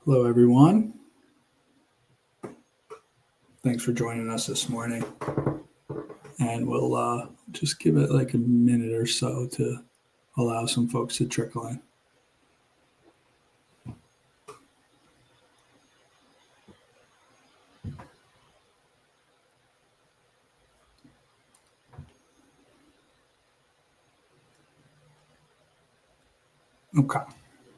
Hello, everyone. Thanks for joining us this morning. And we'll just give it like a minute or so to allow some folks to trickle in. Okay.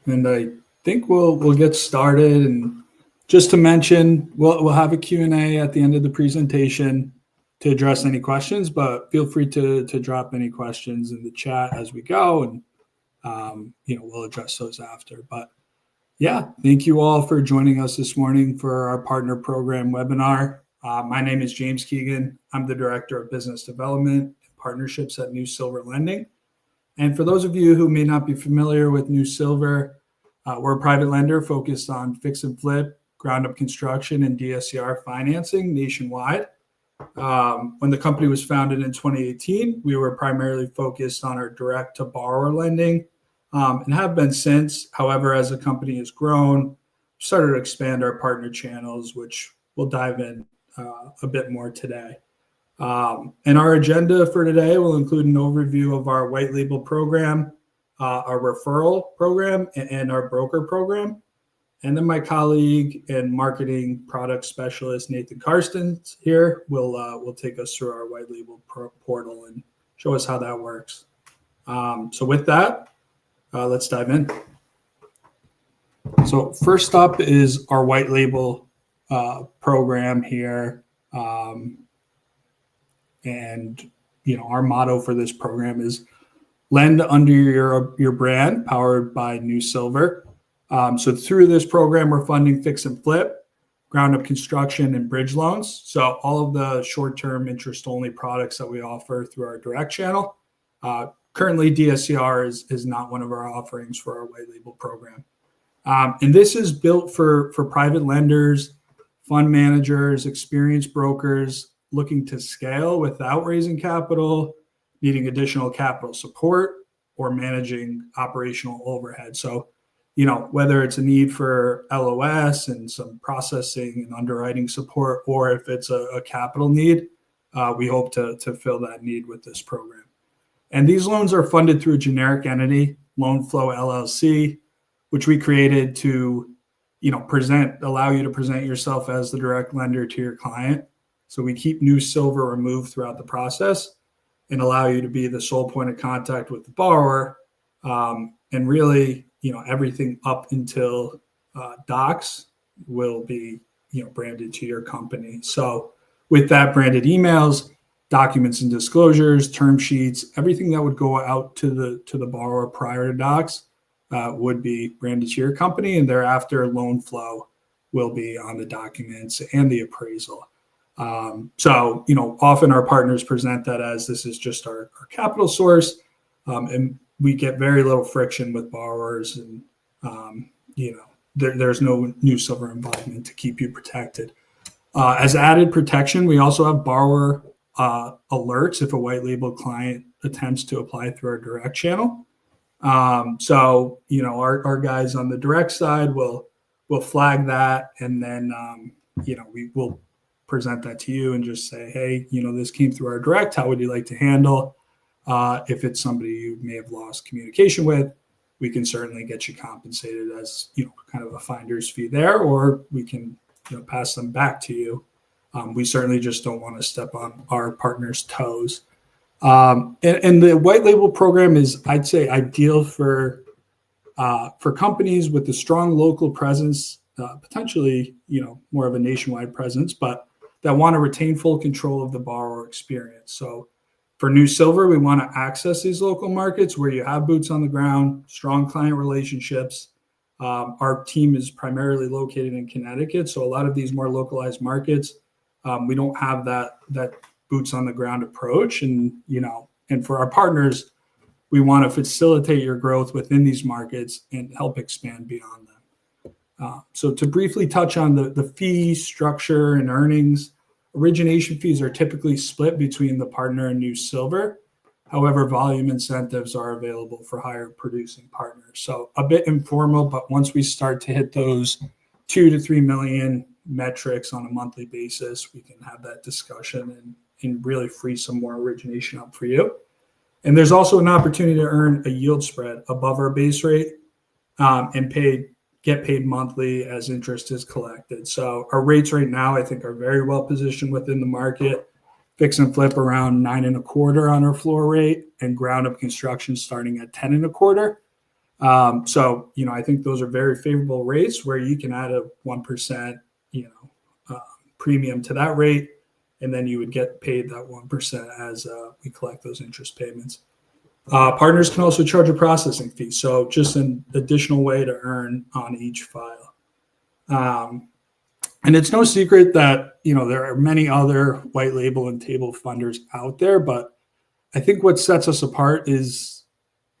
And I think we'll get started. And just to mention, we'll have a Q&A at the end of the presentation to address any questions, but feel free to drop any questions in the chat as we go, and we'll address those after. But yeah, thank you all for joining us this morning for our partner program webinar. My name is James Keegan. I'm the Director of Business Development and Partnerships at New Silver Lending. And for those of you who may not be familiar with New Silver, we're a private lender focused on fix and flip, ground up construction, and DSCR financing nationwide. When the company was founded in 2018, we were primarily focused on our direct to borrower lending and have been since. However, as the company has grown, we started to expand our partner channels, which we'll dive in a bit more today. And our agenda for today will include an overview of our white label program, our referral program, and our broker program. And then my colleague and marketing product specialist, Nathan Karstens here, will take us through our white label portal and show us how that works. So with that, let's dive in. So first up is our white label program here. And our motto for this program is lend under your brand, powered by New Silver. So through this program, we're funding fix and flip, ground up construction, and bridge loans. So all of the short-term interest-only products that we offer through our direct channel. Currently, DSCR is not one of our offerings for our white label program. And this is built for private lenders, fund managers, experienced brokers looking to scale without raising capital, needing additional capital support, or managing operational overhead. So, whether it's a need for LOS and some processing and underwriting support, or if it's a capital need, we hope to fill that need with this program. And these loans are funded through a generic entity, Loan Flow LLC, which we created to, allow you to present yourself as the direct lender to your client. So we keep New Silver removed throughout the process and allow you to be the sole point of contact with the borrower. And really, everything up until docs will be, branded to your company. So with that, branded emails, documents and disclosures, term sheets, everything that would go out to the borrower prior to docs would be branded to your company, and thereafter loan flow will be on the documents and the appraisal. So, often our partners present that as this is just our capital source, and we get very little friction with borrowers, and, there's no New Silver involvement to keep you protected. As added protection, we also have borrower alerts if a white label client attempts to apply through our direct channel. So, our guys on the direct side will flag that, and then, we will present that to you and just say, hey, this came through our direct. How would you like to handle? If it's somebody you may have lost communication with, we can certainly get you compensated as, kind of a finder's fee there, or we can, pass them back to you. We certainly just don't want to step on our partners' toes. And the white label program is, I'd say, ideal for companies with a strong local presence, potentially, more of a nationwide presence, but that want to retain full control of the borrower experience. So for New Silver, we want to access these local markets where you have boots on the ground, strong client relationships. Our team is primarily located in Connecticut, so a lot of these more localized markets, we don't have that boots on the ground approach. And, and for our partners, we want to facilitate your growth within these markets and help expand beyond them. So to briefly touch on the fee structure and earnings, origination fees are typically split between the partner and New Silver. However, volume incentives are available for higher producing partners. So a bit informal, but once we start to hit those $2 to $3 million metrics on a monthly basis, we can have that discussion and really free some more origination up for you. And there's also an opportunity to earn a yield spread above our base rate and get paid monthly as interest is collected. So our rates right now, I think, are very well positioned within the market. Fix and flip around 9.25 on our floor rate, and ground up construction starting at 10.25. So, I think those are very favorable rates where you can add a 1%, premium to that rate, and then you would get paid that 1% as we collect those interest payments. Partners can also charge a processing fee, so just an additional way to earn on each file. And it's no secret that there are many other white label and table funders out there, but I think what sets us apart is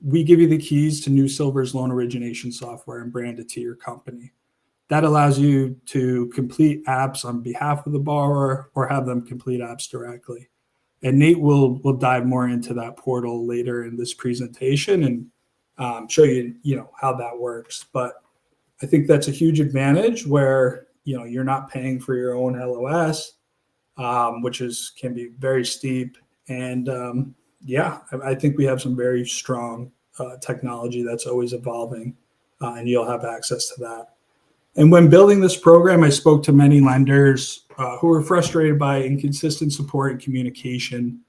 we give you the keys to New Silver's loan origination software and brand it to your company. That allows you to complete apps on behalf of the borrower or have them complete apps directly. And Nate will dive more into that portal later in this presentation and show you, how that works. But I think that's a huge advantage where, you're not paying for your own LOS, which can be very steep. And I think we have some very strong technology that's always evolving, and you'll have access to that. And when building this program, I spoke to many lenders who were frustrated by inconsistent support and communication,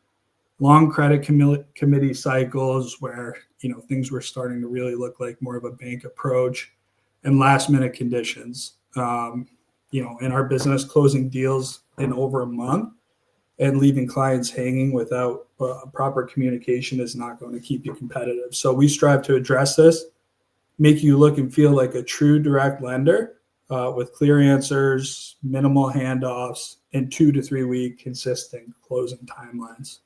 long credit committee cycles where, things were starting to really look like more of a bank approach, and last minute conditions. In our business, closing deals in over a month and leaving clients hanging without proper communication is not going to keep you competitive. So we strive to address this, make you look and feel like a true direct lender with clear answers, minimal handoffs, and 2 to 3 week consistent closing timelines.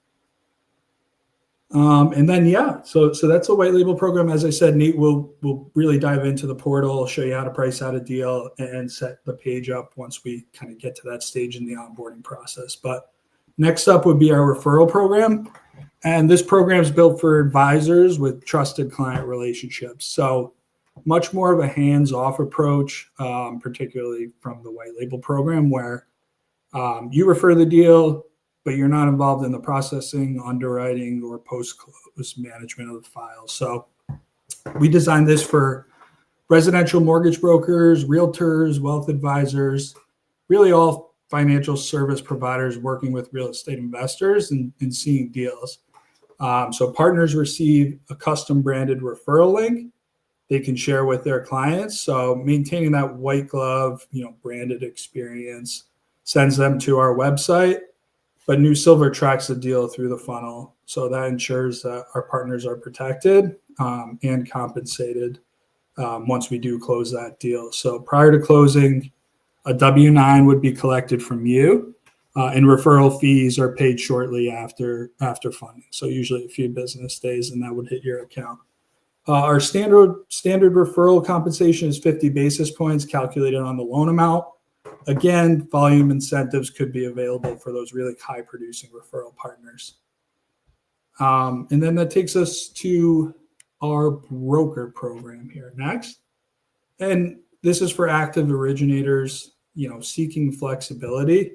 And then, so that's a white label program. As I said, Nate will really dive into the portal, show you how to price out a deal and set the page up once we kind of get to that stage in the onboarding process. But next up would be our referral program. And this program is built for advisors with trusted client relationships. So much more of a hands-off approach, particularly from the white label program, where you refer the deal, but you're not involved in the processing, underwriting, or post-close management of the file. So we designed this for residential mortgage brokers, realtors, wealth advisors, really all financial service providers working with real estate investors and seeing deals. So partners receive a custom branded referral link they can share with their clients. So maintaining that white glove, branded experience sends them to our website. But New Silver tracks the deal through the funnel. So that ensures that our partners are protected and compensated once we do close that deal. So prior to closing, a W-9 would be collected from you, and referral fees are paid shortly after funding. So usually a few business days, and that would hit your account. Our standard referral compensation is 50 basis points calculated on the loan amount. Again, volume incentives could be available for those really high producing referral partners. And then that takes us to our broker program here next. And this is for active originators, seeking flexibility.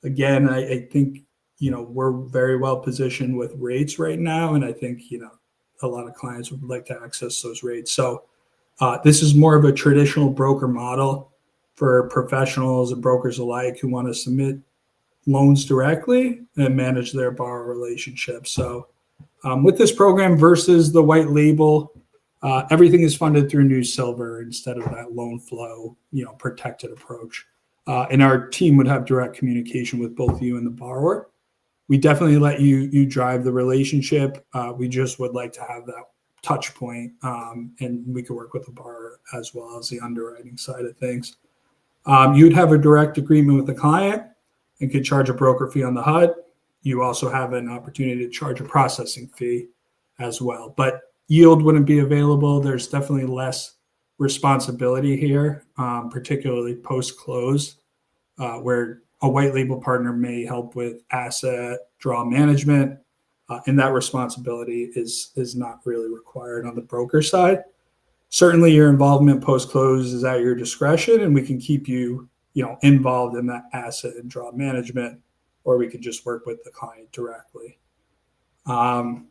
Again, I think, we're very well positioned with rates right now. And I think, a lot of clients would like to access those rates. So this is more of a traditional broker model for professionals and brokers alike who want to submit loans directly and manage their borrower relationships. So with this program versus the white label, everything is funded through New Silver instead of that loan flow, protected approach. And our team would have direct communication with both you and the borrower. We definitely let you drive the relationship. We just would like to have that touch point, and we could work with the borrower as well as the underwriting side of things. You'd have a direct agreement with the client and could charge a broker fee on the HUD. You also have an opportunity to charge a processing fee as well. But yield wouldn't be available. There's definitely less responsibility here, particularly post-close, where a white label partner may help with asset draw management, and that responsibility is not really required on the broker side. Certainly your involvement post-close is at your discretion, and we can keep you, involved in that asset and draw management, or we can just work with the client directly. And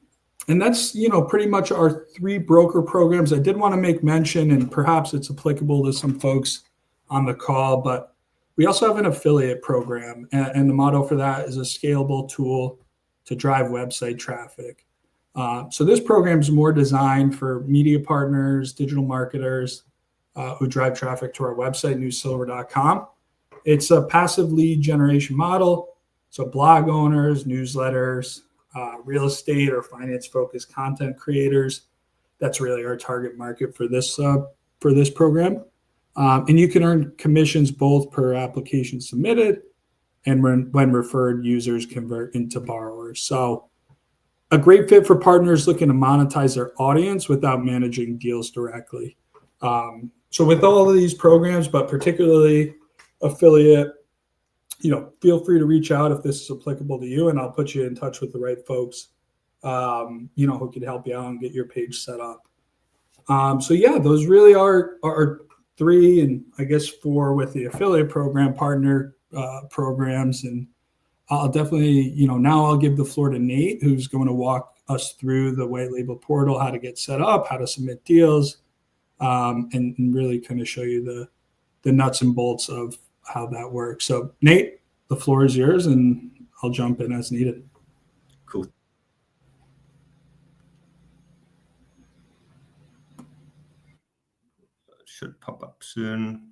that's, pretty much our 3 broker programs. I did want to make mention, and perhaps it's applicable to some folks on the call, but we also have an affiliate program, and the motto for that is a scalable tool to drive website traffic. So this program is more designed for media partners, digital marketers who drive traffic to our website, newsilver.com. It's a passive lead generation model. So blog owners, newsletters, real estate or finance-focused content creators. That's really our target market for this program. And you can earn commissions both per application submitted and when referred users convert into borrowers. So a great fit for partners looking to monetize their audience without managing deals directly. So with all of these programs, but particularly affiliate, feel free to reach out if this is applicable to you, and I'll put you in touch with the right folks, who can help you out and get your page set up. So yeah, those really are 3, and I guess 4 with the affiliate program partner programs. And I'll definitely, now I'll give the floor to Nate, who's going to walk us through the white label portal, how to get set up, how to submit deals, and really kind of show you the nuts and bolts of how that works. So Nate, the floor is yours, and I'll jump in as needed. Cool. Should pop up soon.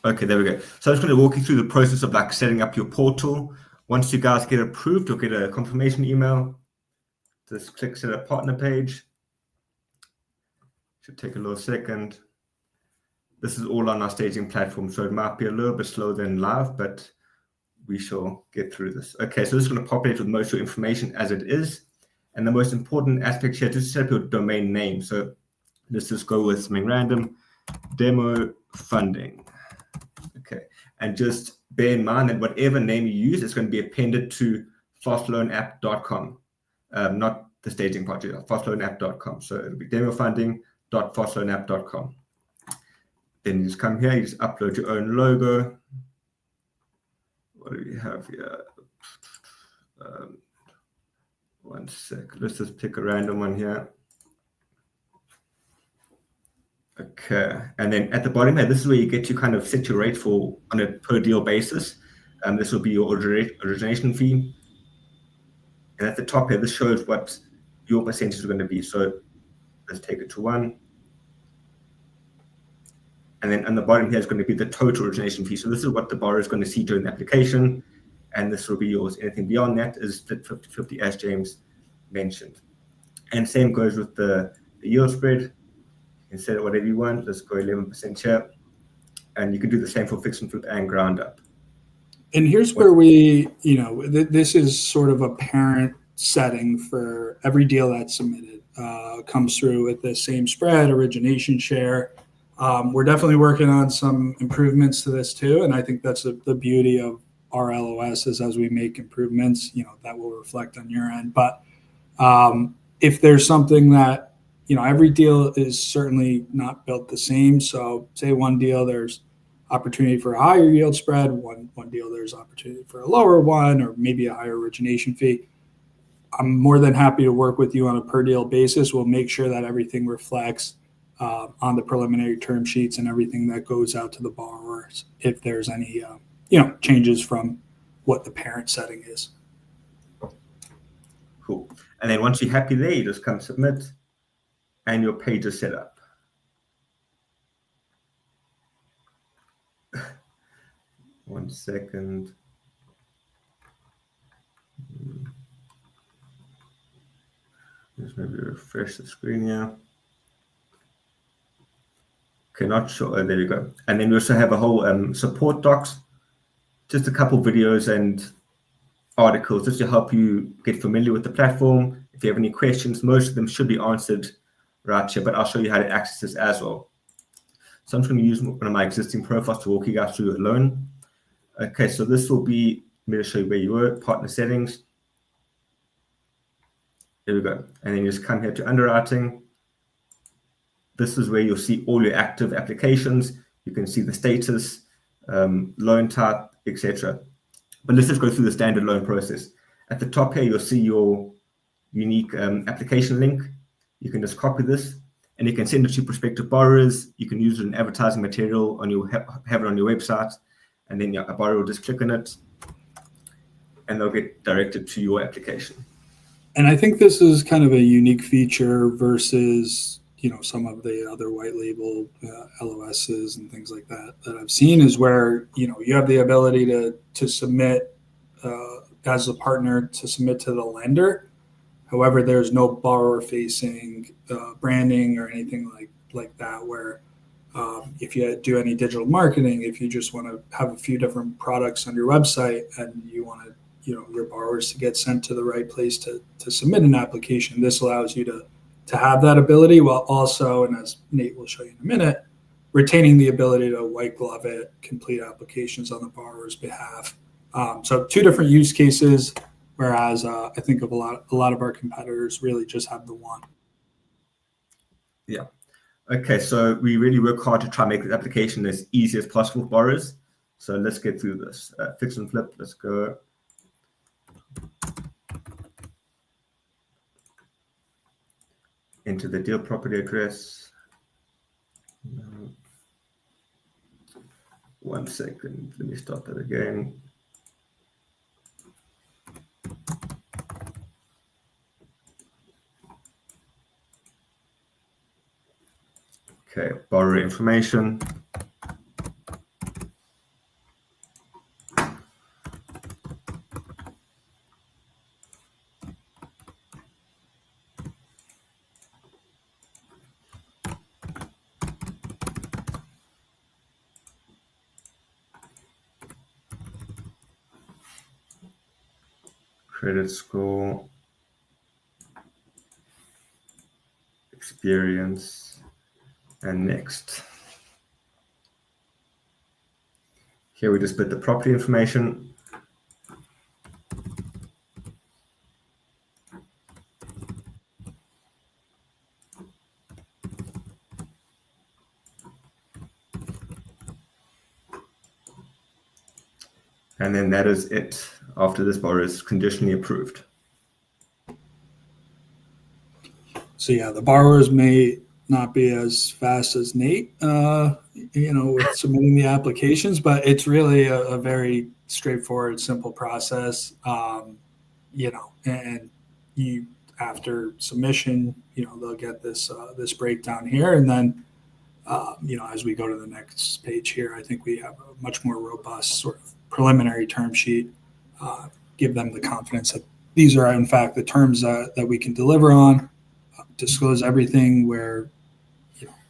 Okay, there we go. So I'm just going to walk you through the process of setting up your portal. Once you guys get approved, you'll get a confirmation email. Just click set up partner page. Should take a little second. This is all on our staging platform, so it might be a little bit slower than live, but we shall get through this. Okay, so this is going to populate with most of your information as it is. And the most important aspect here is to set up your domain name. So let's just go with something random, demo funding. Okay, and just bear in mind that whatever name you use is going to be appended to fastloanapp.com, not the staging project, fastloanapp.com. So it'll be demofunding.fastloanapp.com. Then you just come here, you just upload your own logo. What do we have here? One sec, let's just pick a random one here. Okay, and then at the bottom here, this is where you get to kind of set your rate for on a per deal basis. This will be your origination fee. And at the top here, this shows what your percentage is going to be. So let's take it to 1. And then on the bottom here is going to be the total origination fee. So this is what the borrower is going to see during the application. And this will be yours. Anything beyond that is split 50-50, as James mentioned. And same goes with the yield spread. You can set it whatever you want. Let's go 11% here. And you can do the same for fix and flip and ground up. And here's where we, this is sort of a parent setting for every deal that's submitted. Comes through with the same spread, origination share. We're definitely working on some improvements to this too. And I think that's the beauty of our LOS is as we make improvements, that will reflect on your end. But if there's something that, every deal is certainly not built the same. So say one deal, there's opportunity for a higher yield spread. One deal, there's opportunity for a lower one, or maybe a higher origination fee. I'm more than happy to work with you on a per deal basis. We'll make sure that everything reflects on the preliminary term sheets and everything that goes out to the borrowers if there's any changes from what the parent setting is. Cool. And then once you're happy there, you just come submit and your page is set up. One second. Just maybe refresh the screen here. Okay, not sure. Oh, there you go. And then we also have a whole support docs, just a couple videos and articles just to help you get familiar with the platform. If you have any questions, most of them should be answered right here, but I'll show you how to access this as well. So I'm just going to use one of my existing profiles to walk you guys through alone. Okay, so this will be, let me just show you where you were, partner settings. There we go. And then you just come here to underwriting. This is where you'll see all your active applications. You can see the status, loan type, etc. But let's just go through the standard loan process. At the top here, you'll see your unique application link. You can just copy this and you can send it to prospective borrowers. You can use it in advertising material on your have it on your website, and then a borrower will just click on it and they'll get directed to your application. And I think this is kind of a unique feature versus, some of the other white label LOSs and things like that I've seen, is where, you have the ability to submit as a partner to submit to the lender. However, there's no borrower facing branding or anything like that, where if you do any digital marketing, if you just want to have a few different products on your website and you want to, your borrowers to get sent to the right place to submit an application, this allows you to have that ability, while also, and as Nate will show you in a minute, retaining the ability to white glove it, complete applications on the borrower's behalf. So two different use cases, whereas I think of a lot of our competitors really just have the one. Yeah. Okay, so we really work hard to try and make the application as easy as possible for borrowers. So let's get through this. Fix and flip, let's go. Enter the deal property address. 1 second, let me start that again. Okay, borrower information. Credit score, experience, and next. Here we just put the property information. And then that is it after this borrower is conditionally approved. So yeah, the borrowers may not be as fast as Nate, with submitting the applications, but it's really a very straightforward, simple process. And you, after submission, they'll get this breakdown here, and then as we go to the next page here, I think we have a much more robust sort of preliminary term sheet. Give them the confidence that these are in fact the terms that we can deliver on. Disclose everything where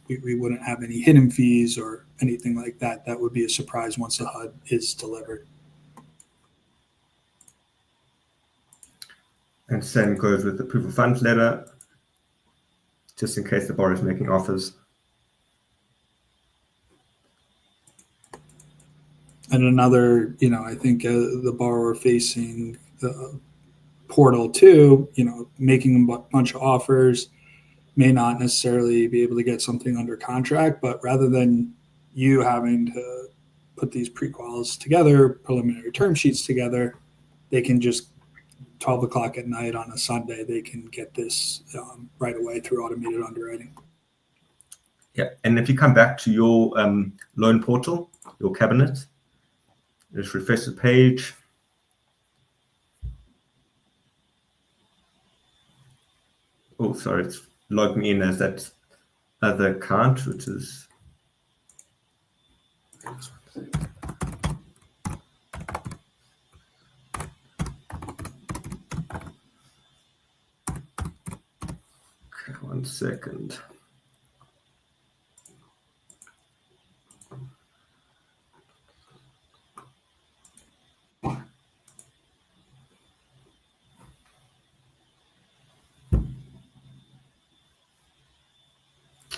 we wouldn't have any hidden fees or anything like that. That would be a surprise once the HUD is delivered. And same goes with the proof of funds letter, just in case the borrower is making offers. And another, I think the borrower facing the portal too, making a bunch of offers, may not necessarily be able to get something under contract, but rather than you having to put these pre-quals together, preliminary term sheets together, they can just 12 o'clock at night on a Sunday, they can get this right away through automated underwriting. Yeah, and if you come back to your loan portal, your cabinet, just refresh the page. Oh, sorry, it's logged me in as that other account, which is okay, 1 second.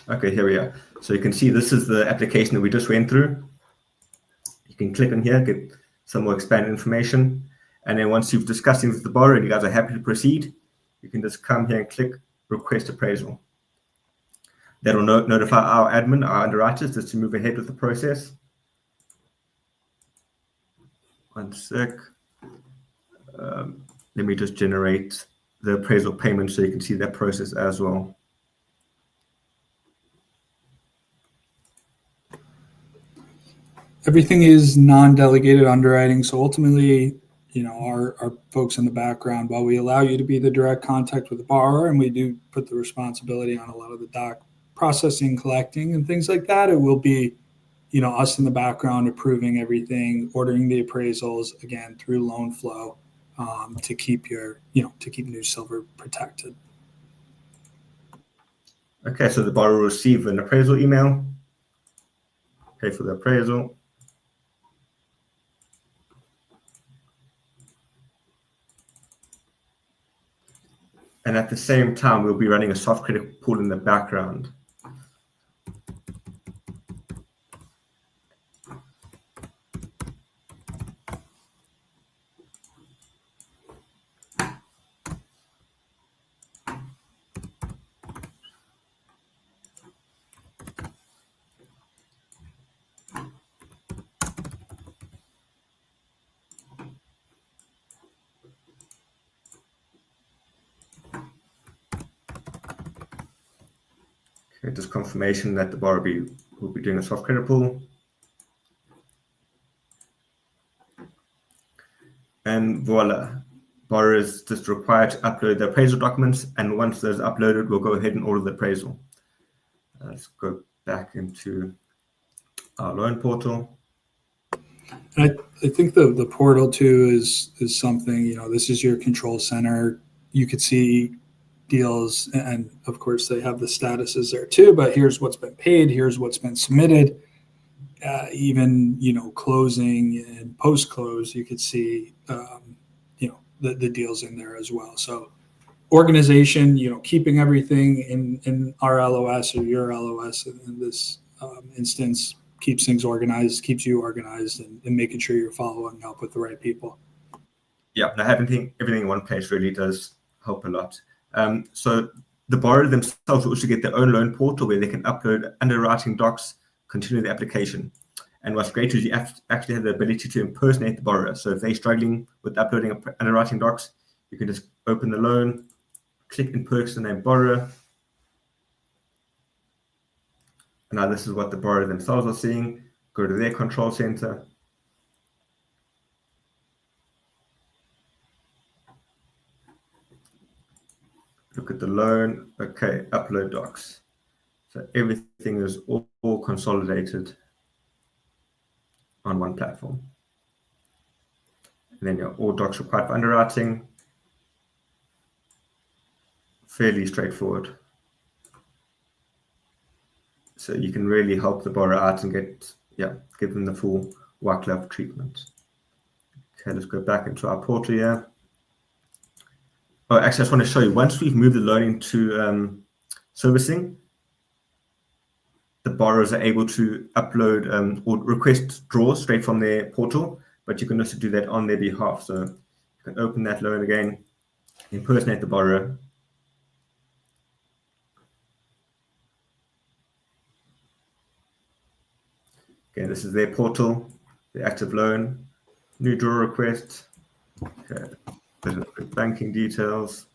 Okay, here we are. So you can see this is the application that we just went through. You can click on here, get some more expanded information. And then once you've discussed things with the borrower and you guys are happy to proceed, you can just come here and click request appraisal. That will notify our admin, our underwriters, just to move ahead with the process. One sec. Let me just generate the appraisal payment so you can see that process as well. Everything is non-delegated underwriting. So ultimately, our folks in the background, while we allow you to be the direct contact with the borrower, and we do put the responsibility on a lot of the doc processing, collecting, and things like that, it will be, us in the background approving everything, ordering the appraisals, again, through loan flow, to keep New Silver protected. Okay, so the borrower will receive an appraisal email, pay for the appraisal. And at the same time, we'll be running a soft credit pool in the background. Okay, just confirmation that the borrower will be doing a soft credit pool. And voila, borrower is just required to upload the appraisal documents, and once those are uploaded, we'll go ahead and order the appraisal. Let's go back into our loan portal. And I think the portal too is something, this is your control center. You could see deals, and of course they have the statuses there too, but here's what's been paid, here's what's been submitted. Even, closing and post-close, you could see, the deals in there as well. So organization, keeping everything in our LOS or your LOS in this instance, keeps things organized, keeps you organized, and making sure you're following up with the right people. Yeah, now having everything in one place really does help a lot. So the borrower themselves will also get their own loan portal where they can upload underwriting docs, continue the application. And what's great is you actually have the ability to impersonate the borrower. So if they're struggling with uploading underwriting docs, you can just open the loan, click impersonate borrower. And now this is what the borrower themselves are seeing. Go to their control center. Look at the loan. Okay, upload docs. So everything is all consolidated on one platform. And then your all docs required for underwriting. Fairly straightforward. So you can really help the borrower out and give them the full white glove treatment. Okay, let's go back into our portal here. Oh, actually, I just want to show you, once we've moved the loan into servicing, the borrowers are able to upload or request draws straight from their portal, but you can also do that on their behalf. So you can open that loan again, impersonate the borrower. Okay, this is their portal, the active loan, new draw request. Okay, banking details.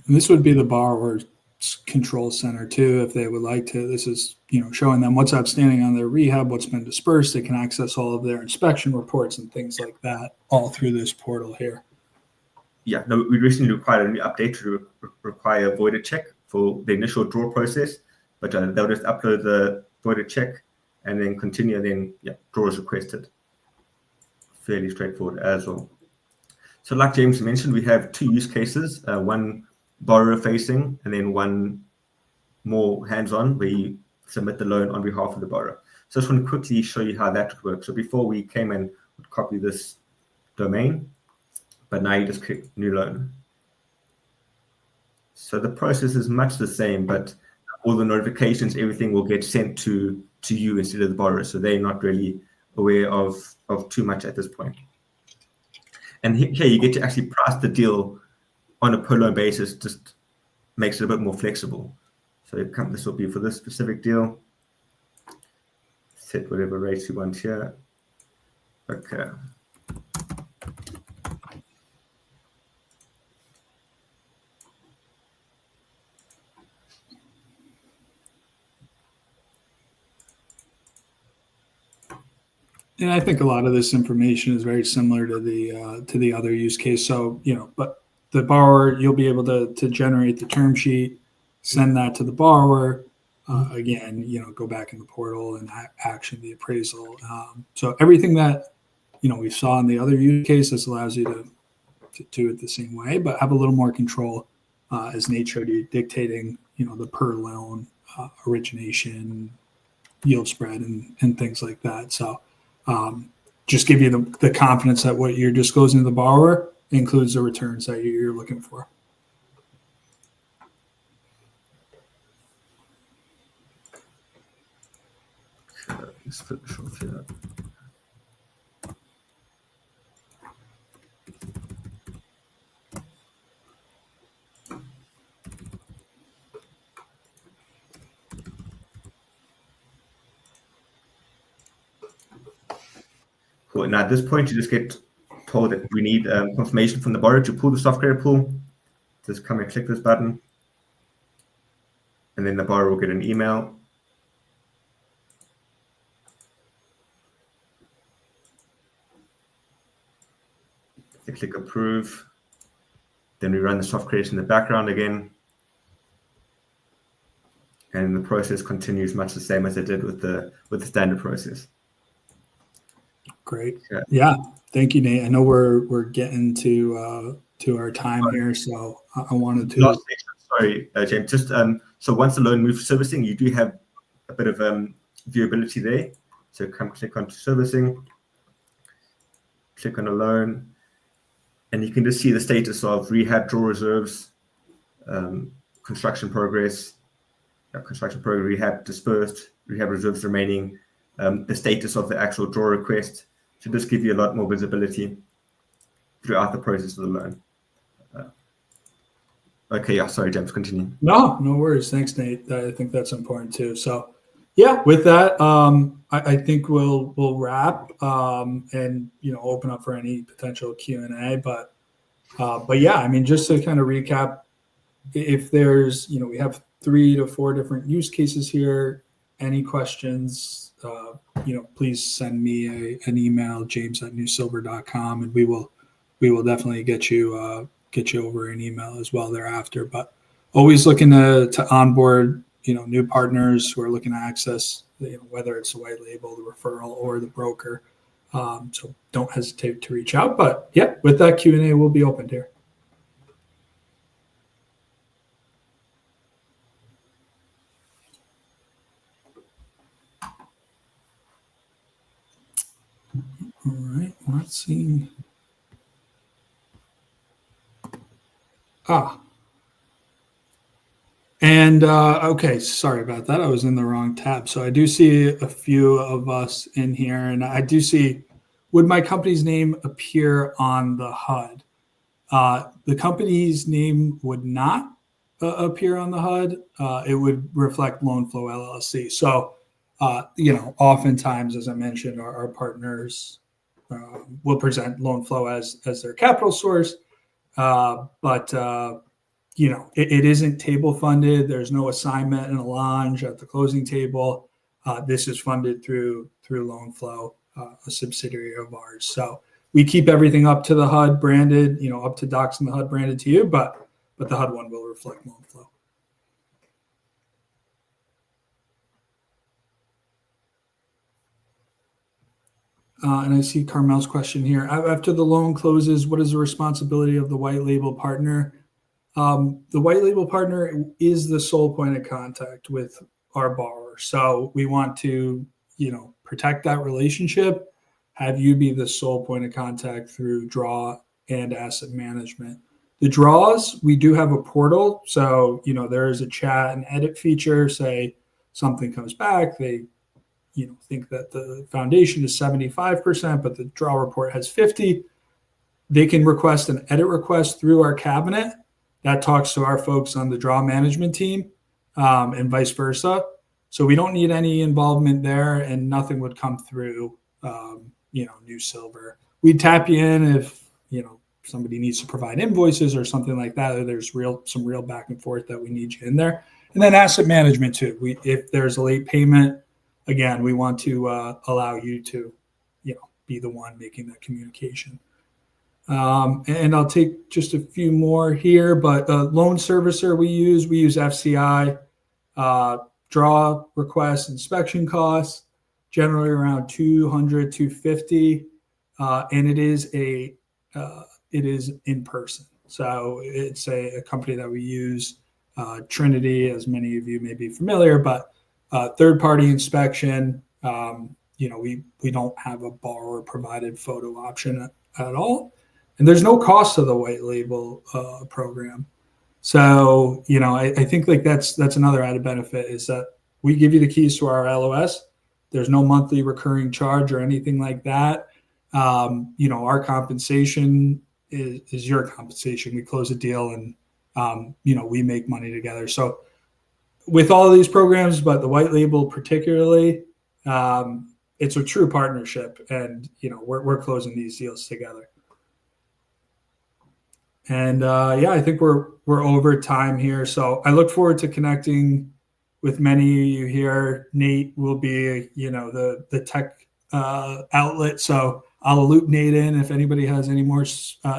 And this would be the borrower's control center too, if they would like to. This is, showing them what's outstanding on their rehab, what's been dispersed. They can access all of their inspection reports and things like that all through this portal here. Yeah, no, we recently required a new update to require a voided check for the initial draw process, but they'll just upload the voided check and then continue, draw is requested. Fairly straightforward as well. So like James mentioned, we have two use cases, one borrower facing and then one more hands-on where you submit the loan on behalf of the borrower. So I just want to quickly show you how that works. So before we came and would copy this domain, but now you just click new loan. So the process is much the same, but all the notifications, everything will get sent to you instead of the borrower. So they're not really aware of too much at this point. And here you get to actually price the deal on a per loan basis, just makes it a bit more flexible. So this will be for this specific deal. Set whatever rates you want here. Okay. And I think a lot of this information is very similar to the other use case. So, but the borrower, you'll be able to generate the term sheet, send that to the borrower. Again, go back in the portal and action the appraisal. So everything that, we saw in the other use cases allows you to do it the same way, but have a little more control, as Nate showed you, dictating, the per loan origination, yield spread, and things like that. So just give you the confidence that what you're disclosing to the borrower includes the returns that you're looking for. Let's finish off here. Cool. Now at this point, you just get told that we need confirmation from the borrower to pull the soft credit pool. Just come and click this button, and then the borrower will get an email. They click approve. Then we run the soft credit in the background again. And the process continues much the same as it did with the standard process. Great. Yeah. Thank you, Nate. I know we're getting to our time here, so I wanted to. Sorry, James. Just so once the loan moves to servicing, you do have a bit of viewability there. So come click on servicing, click on a loan, and you can just see the status of rehab draw reserves, construction progress, construction program rehab dispersed, rehab reserves remaining, the status of the actual draw request. Should just give you a lot more visibility throughout the process of the loan. Okay, yeah, sorry, James, continue. No worries. Thanks, Nate. I think that's important too. So, yeah, with that, I think we'll wrap and open up for any potential Q&A. But yeah, I mean, just to kind of recap, if there's we have 3 to 4 different use cases here. Any questions? Please send me an email, james@newsilver.com, and we will definitely get you over an email as well thereafter. But always looking to onboard new partners who are looking to access whether it's the white label, the referral, or the broker. So don't hesitate to reach out. But yeah, with that Q&A, we'll be open here. All right, we're not seeing. And okay, sorry about that. I was in the wrong tab. So I do see a few of us in here, and I do see, would my company's name appear on the HUD? The company's name would not appear on the HUD. It would reflect Loan Flow LLC. So, oftentimes, as I mentioned, our partners will present Loan Flow as their capital source, but it isn't table funded. There's no assignment and allonge at the closing table. This is funded through Loan Flow, a subsidiary of ours. So we keep everything up to the HUD branded, up to docs in the HUD branded to you, but the HUD one will reflect Loan Flow. And I see Carmel's question here. After the loan closes, what is the responsibility of the white label partner? The white label partner is the sole point of contact with our borrower. So we want to, protect that relationship, have you be the sole point of contact through draw and asset management. The draws, we do have a portal. So, there is a chat and edit feature. Say something comes back, they think that the foundation is 75%, but the draw report has 50, they can request an edit request through our cabinet. That talks to our folks on the draw management team, and vice versa. So we don't need any involvement there, and nothing would come through, New Silver. We'd tap you in if, somebody needs to provide invoices or something like that, or there's some real back and forth that we need you in there. And then asset management too. If there's a late payment, again, we want to allow you to, be the one making that communication. And I'll take just a few more here, but loan servicer we use FCI, draw request inspection costs, generally around $200, $250, and it is in person. So it's a company that we use, Trinity, as many of you may be familiar, but third-party inspection. We don't have a borrower provided photo option at all. And there's no cost to the white label program. So, I think like that's another added benefit is that we give you the keys to our LOS. There's no monthly recurring charge or anything like that. Our compensation is your compensation. We close a deal and, we make money together. So with all of these programs, but the white label particularly, it's a true partnership, and, we're closing these deals together. And I think we're over time here. So I look forward to connecting with many of you here. Nate will be, the tech outlet. So I'll loop Nate in if anybody has any more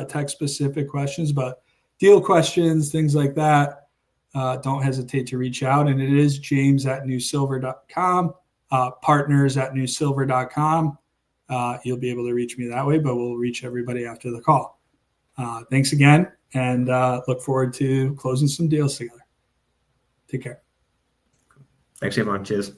tech specific questions, but deal questions, things like that, don't hesitate to reach out. And it is james@newsilver.com, partners@newsilver.com. You'll be able to reach me that way, but we'll reach everybody after the call. Thanks again, and look forward to closing some deals together. Take care. Thanks, everyone. Cheers.